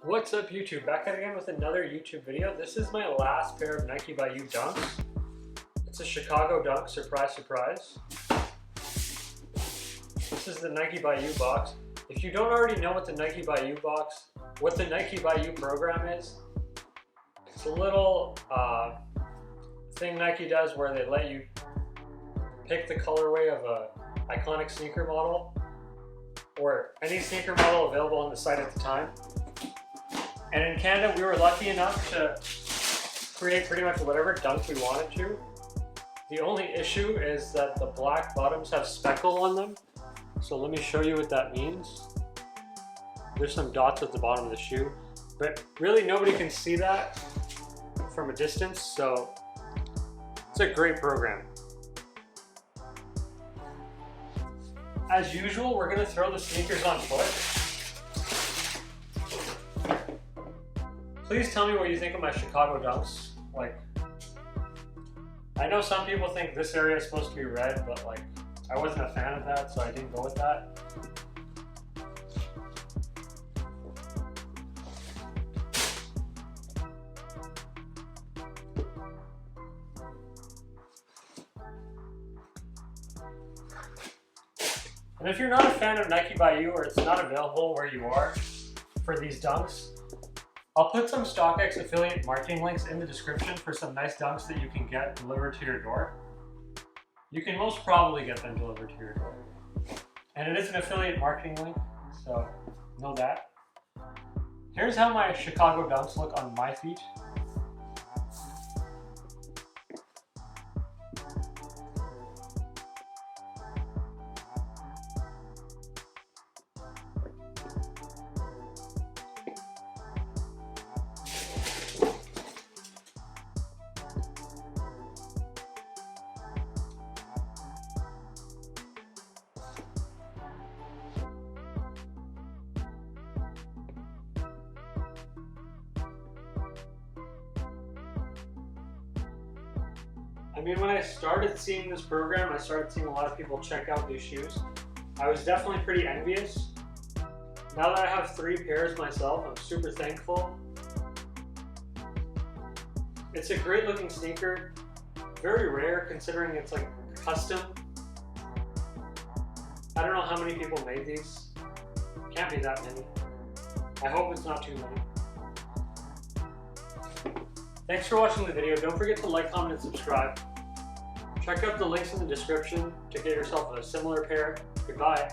What's up YouTube? Back at again with another YouTube video. This is my last pair of Nike by You dunks. It's a Chicago dunk, surprise, surprise. This is the Nike by You box. If you don't already know what the Nike by You box, what the Nike by You program is, it's a little thing Nike does where they let you pick the colorway of a iconic sneaker model or any sneaker model available on the site at the time. And in Canada, we were lucky enough to create pretty much whatever dunk we wanted to. The only issue is that the black bottoms have speckle on them. So let me show you what that means. There's some dots at the bottom of the shoe, but really nobody can see that from a distance, so it's a great program. As usual, we're gonna throw the sneakers on foot. Please tell me what you think of my Chicago dunks. Like, I know some people think this area is supposed to be red, but like, I wasn't a fan of that, so I didn't go with that. And if you're not a fan of Nike by You, or it's not available where you are for these dunks, I'll put some StockX affiliate marketing links in the description for some nice dunks that you can get delivered to your door. You can most probably get them delivered to your door. And it is an affiliate marketing link, so know that. Here's how my Chicago dunks look on my feet. I mean, when I started seeing this program, I started seeing a lot of people check out these shoes. I was definitely pretty envious. Now that I have 3 pairs myself, I'm super thankful. It's a great looking sneaker. Very rare considering it's like custom. I don't know how many people made these. Can't be that many. I hope it's not too many. Thanks for watching the video. Don't forget to like, comment, and subscribe. Check out the links in the description to get yourself a similar pair. Goodbye.